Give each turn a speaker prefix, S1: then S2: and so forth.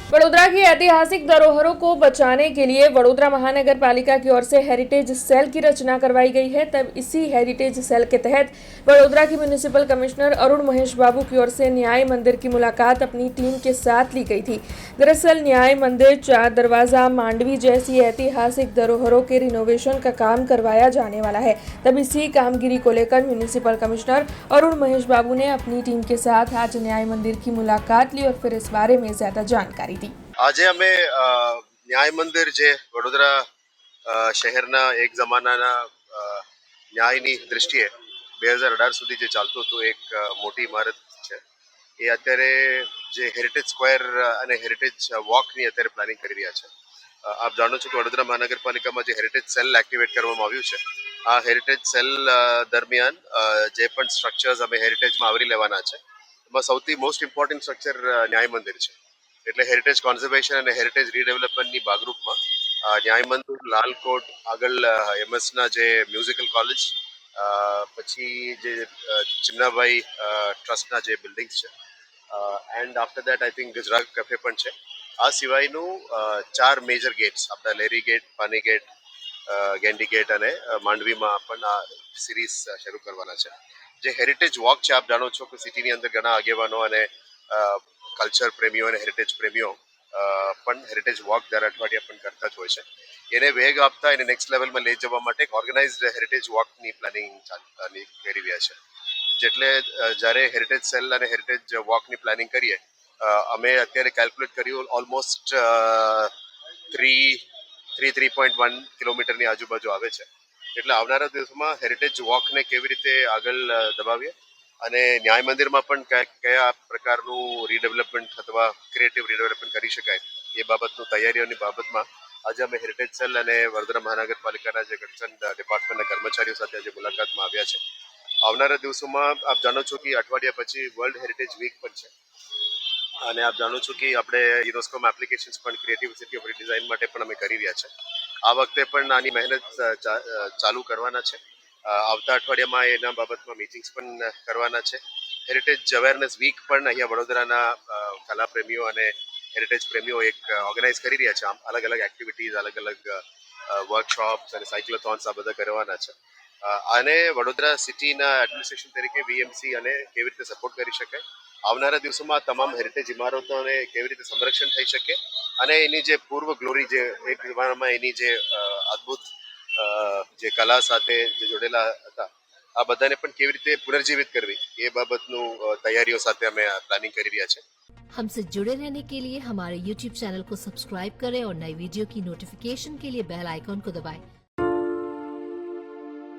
S1: वडोदरा की ऐतिहासिक धरोहरों को बचाने के लिए वडोदरा महानगर पालिका की ओर से हेरिटेज सेल की रचना करवाई गई है। तब इसी हेरिटेज सेल के तहत वडोदरा की म्युनिसिपल कमिश्नर अरुण महेश बाबू की ओर से न्याय मंदिर की मुलाकात अपनी टीम के साथ ली गई थी। दरअसल न्याय मंदिर, चार दरवाजा, मांडवी जैसी ऐतिहासिक धरोहरों के रिनोवेशन का काम करवाया जाने वाला है। तब इसी कामगिरी को लेकर म्युनिसिपल कमिश्नर अरुण महेश बाबू ने अपनी टीम के साथ आज न्याय मंदिर की मुलाकात ली और फिर इस बारे में ज्यादा जानकारी दी।
S2: આજે અમે ન્યાય મંદિર જે વડોદરા શહેરના એક જમાનાના ન્યાયની દૃષ્ટિએ 2018 સુધી જે ચાલતું હતું એક મોટી ઇમારત છે એ અત્યારે જે હેરિટેજ સ્ક્વેર અને હેરિટેજ વોકની અત્યારે પ્લાનિંગ કરી રહ્યા છે. આપ જાણો છો કે વડોદરા મહાનગરપાલિકામાં જે હેરિટેજ સેલ એક્ટિવેટ કરવામાં આવ્યું છે, આ હેરિટેજ સેલ દરમિયાન જે પણ સ્ટ્રક્ચર્સ અમે હેરિટેજમાં આવરી લેવાના છે એમાં સૌથી મોસ્ટ ઇમ્પોર્ટન્ટ સ્ટ્રક્ચર ન્યાય મંદિર છે. એટલે હેરિટેજ કોન્ઝર્વેશન અને હેરિટેજ રીડેવલપમેન્ટની ભાગરૂપમાં ન્યાય મંદિર, લાલકોટ, આગળ એમએસના જે મ્યુઝિકલ કોલેજ, પછી જે ચિમનાભાઈ ટ્રસ્ટના જે બિલ્ડિંગ્સ છે, and after that I think Gujarat cafe પણ છે. આ સિવાયનું 4 મેજર ગેટ્સ, આપણા લેરી ગેટ, પાની ગેટ, ગેન્ડી ગેટ અને માંડવીમાં પણ આ સિરીઝ શરૂ કરવાના છે. જે હેરિટેજ વોક છે, આપ જાણો છો કે સિટીની અંદર ઘણા આગેવાનો અને કલ્ચર પ્રેમીઓ અને હેરિટેજ પ્રેમીઓ પણ હેરિટેજ વોક દર અઠવાડિયા પણ કરતા જ હોય છે. એને વેગ આપતા એને નેક્સ્ટ લેવલમાં લઈ જવા માટે એક ઓર્ગેનાઇઝડ હેરિટેજ વોકની પ્લાનિંગ કરી રહ્યા છે. જેટલે જ્યારે હેરિટેજ સેલ અને હેરિટેજ વોકની પ્લાનિંગ કરીએ, અમે અત્યારે કેલ્ક્યુલેટ કર્યું ઓલમોસ્ટ 3.1 કિલોમીટરની આજુબાજુ આવે છે. એટલે આવનારા દિવસોમાં હેરિટેજ વોકને કેવી રીતે આગળ દબાવીએ અને ન્યાય મંદિરમાં પણ કયા પ્રકારનું રીડેવલપમેન્ટ અથવા ક્રિએટિવ રીડેવલપમેન્ટ કરી શકાય એ બાબતનું તૈયારીઓની બાબતમાં આજે અમે હેરિટેજ સેલ અને વડોદરા મહાનગરપાલિકાના જે કન્સર્ન ડિપાર્ટમેન્ટના કર્મચારીઓ સાથે આજે મુલાકાતમાં આવ્યા છે. આવનારા દિવસોમાં આપ જાણો છો કે અઠવાડિયા પછી વર્લ્ડ હેરિટેજ વીક પણ છે અને આપ જાણો છો કે આપણે યુનેસ્કોમાં એપ્લિકેશન્સ પણ ક્રિએટિવ સિટી ઓફ રિડિઝાઇન માટે પણ અમે કરી રહ્યા છે. આ વખતે પણ આની મહેનત ચાલુ કરવાના છે. આવતા અઠવાડિયામાં એના બાબતમાં મીટિંગ્સ પણ કરવાના છે. હેરિટેજ અવેરનેસ વીક પણ અહીંયા વડોદરાના કલાપ્રેમીઓ અને હેરિટેજ પ્રેમીઓ એક ઓર્ગેનાઇઝ કરી રહ્યા છે. આમ અલગ અલગ એક્ટિવિટીઝ, અલગ અલગ વર્કશોપ્સ અને સાયક્લોથોન્સ આ બધા કરવાના છે. આને વડોદરા સિટીના એડમિનિસ્ટ્રેશન તરીકે વીએમસી અને કેવી રીતે સપોર્ટ કરી શકાય, આવનારા દિવસોમાં તમામ હેરિટેજ ઇમારતોને કેવી રીતે સંરક્ષણ થઈ શકે અને એની જે પૂર્વ ગ્લોરી, જે એક જમાનામાં એની જે અદ્ભુત જે કલા સાથે જે જોડેલા હતા, આ બધાને પણ કેવી રીતે પુનર્જીવિત કરવી એ બાબતનું તૈયારીઓ સાથે અમે પ્લાનિંગ કરી રહ્યા છે.
S3: हमसे जुड़े रहने के लिए हमारे YouTube चैनल को सब्सक्राइब करें और नई वीडियो की नोटिफिकेशन के लिए बेल आइकॉन को दबाएं।